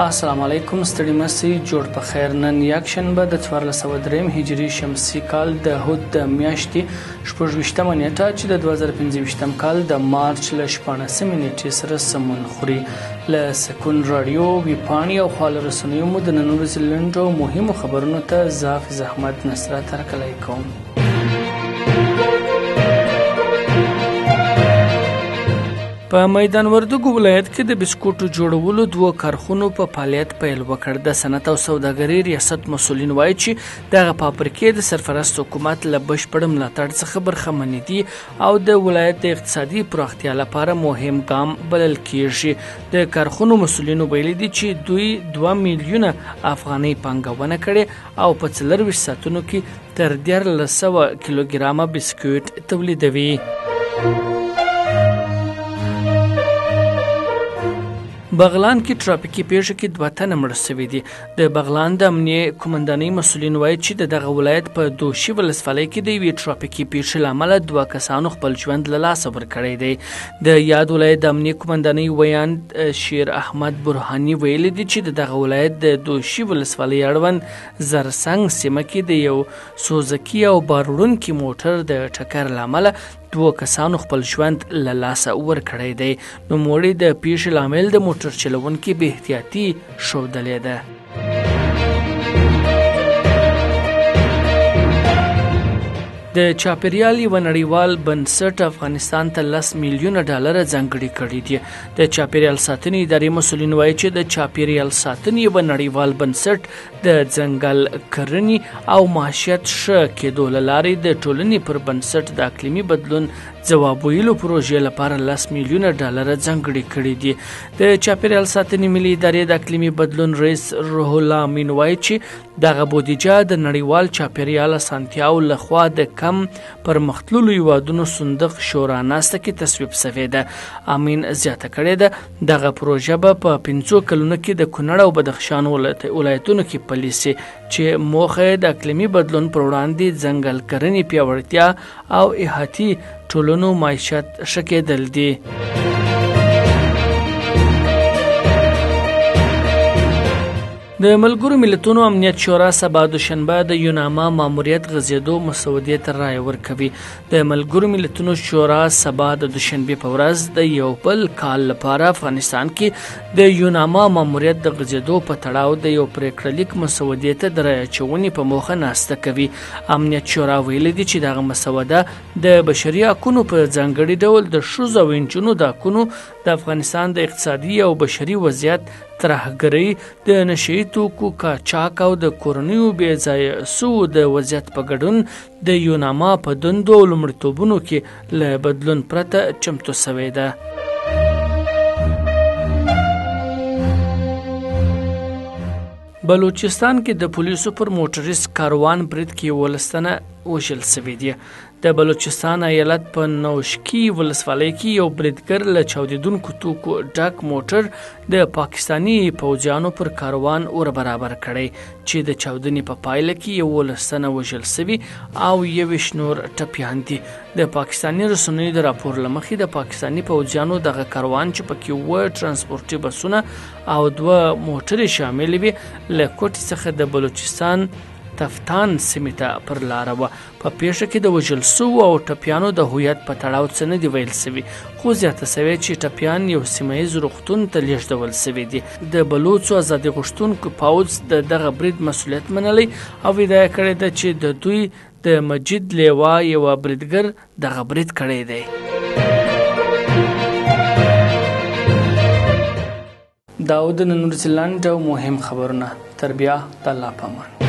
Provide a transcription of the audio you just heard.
السلام علیکم ستړي مسئ جوړ په خیر. نن یکشنبه د 1403 هجري شمسي کال د هود د میاشتې 26مه نیټه چې د 2025 کال د مارچ له 14 نیټې سره سمون خوري. له سکون رادیو ویپاڼې او خواله رسنیو مو د نن ورځې لنډو مهمو خبرونو ته زه حافظ احمد نصرت هرکلی کوم. په میدان وردګو ولایت کې د بسکوټو جوړولو 2 کارخونو په فعالیت پیل وکړ. د صنعت او سوداګرۍ ریاست مسؤلین وایي چې دغه فابریکې د سرپرست حکومت له بشپړ ملاتړ څخه برخمن دي او د ولایت د اقتصادي پراختیا لپاره مهم ګام بلل کیږي. د کارخونو مسؤلینو ویلي دي چې دوی 2 میلیونه افغانۍ پانګونه کړې او په 24 ساعتونو کې تر 1300 کیلوګرامه بسکوټ تولیدوي. بغلان کې ټرافیکي پیښه کې 2 تنه مړه شوي دي. د بغلان د امنیه قومندانۍ مسؤلین وایي چې دغه ولایت په دوشي ولسوالۍ کې د یوې ټرافیکي پیښې له امله 2 کسانو خپل ژوند له لاسه ورکړی دی. د یاد ولایت د امنیه قومندانۍ ویاند شیر احمد برهاني ویلي دي چې دغه ولایت د دوشي ولسوالۍ اړوند زرسنګ سیمه کې د یو سوزکي او بار وړونکي موټر د ټکر له امله 2 کسانو خپل ژوند له لاسه ورکړی دی. نوموړي د پیښې لامل د موټر چلونکي بې احتیاطي ښودلې ده. د چاپیریال یو نړیوال بنسټ افغانستان ته 10 میلیونه ډالر ځانګړي کړي دي. د چاپیریال ساتنې ادارې مسؤلین وایي چې د چاپیریال ساتنې یو نړیوال بنسټ د ځنګل کرنې او معیشت ښه کېدو له لارې د ټولنې پر بنسټ د اقلیمي بدلون ځواب ویلو پروژې لپاره 10 میلیونه ډالر ځانګړي کړي دي. د چاپیریال ساتنې ملي ادارې د اقلیمي بدلون رئیس روح الله امین وایي چې دغه بودیجه د نړیوال چاپیریال اسانتیاو لخوا د کم پرمختللو هیوادونو صندوق شورا ناسته کې تصویب شوې ده. امین زیاته کړې ده دغه پروژه به په 5 کلونو کې د کونړ او بدخشان ولایتونو کې پلي شي چې موخه د اقلیمي بدلون پر وړاندې ځنګل کرنې پیاوړتیا او احاطي ټولنو معیشت ښه کېدل دي. د ملګرو ملتونو امنیت شورا سبا دوشنبه د یوناما ماموریت غځېدو مسودې ته رایه ورکوي. د ملګرو ملتونو شورا سبا د دوشنبې په ورځ د یو بل کال لپاره افغانستان کې د یوناما ماموریت د غځېدو په تړاو د یو پریکړه لیک مسودې ته د رایه اچونې په موخه ناسته کوي. امنیت شورا ویلي دي چې دغه مسوده د بشري حقونو په ځانګړي ډول د ښځو او نجونو د حقونو د افغانستان د اقتصادي او بشري وضعیت ترهګرۍ د نشهیي توکو قاچاق او د کورنیو بې ځایه سوو د وضعیت په ګډون د یوناما په دندو او لومړیتوبونو کې له بدلون پرته چمتو شوې ده. بلوچستان کې د پولیسو پر موټریست کاروان برید کې 11 تنه وژل شوي دي. د بلوچستان ایالت په نوشکی ولسوالۍ کې یو بریدګر له چاودیدونکو توکو ډک موټر د پاکستانی پوځیانو پر کاروان ور برابر کړی چې د چاودنې په پایله کې 11 تنه وژل شوي او 21 نور ټپیان دي. د پاکستانی رسنیو د راپور له مخې د پاکستانی پوځیانو دغه کاروان چې پکې 2 ترانسپورتي بسونه او 2 موټرې شامل وي له کوټې څخه د بلوچستان تفتان سیمې ته پر لاره وه. په پیښه کې د وژل شوو او ټپیانو د هویت په تړاو څه نه دي ویل شوي، خو زیاته شوې چې ټپیان یو سیمه ییز روغتون ته لیږدول شوي دي. د بلوڅو ازادي غوښتونکو پوځ د دغه برید مسؤلیت منلی او ادعا کړې ده چې د دوی د مجید لیوا یو بریدګر دغه برید کړی دی. دا د نن ورځې لنډ او مهم خبرونه. تر بیا د الله په امان.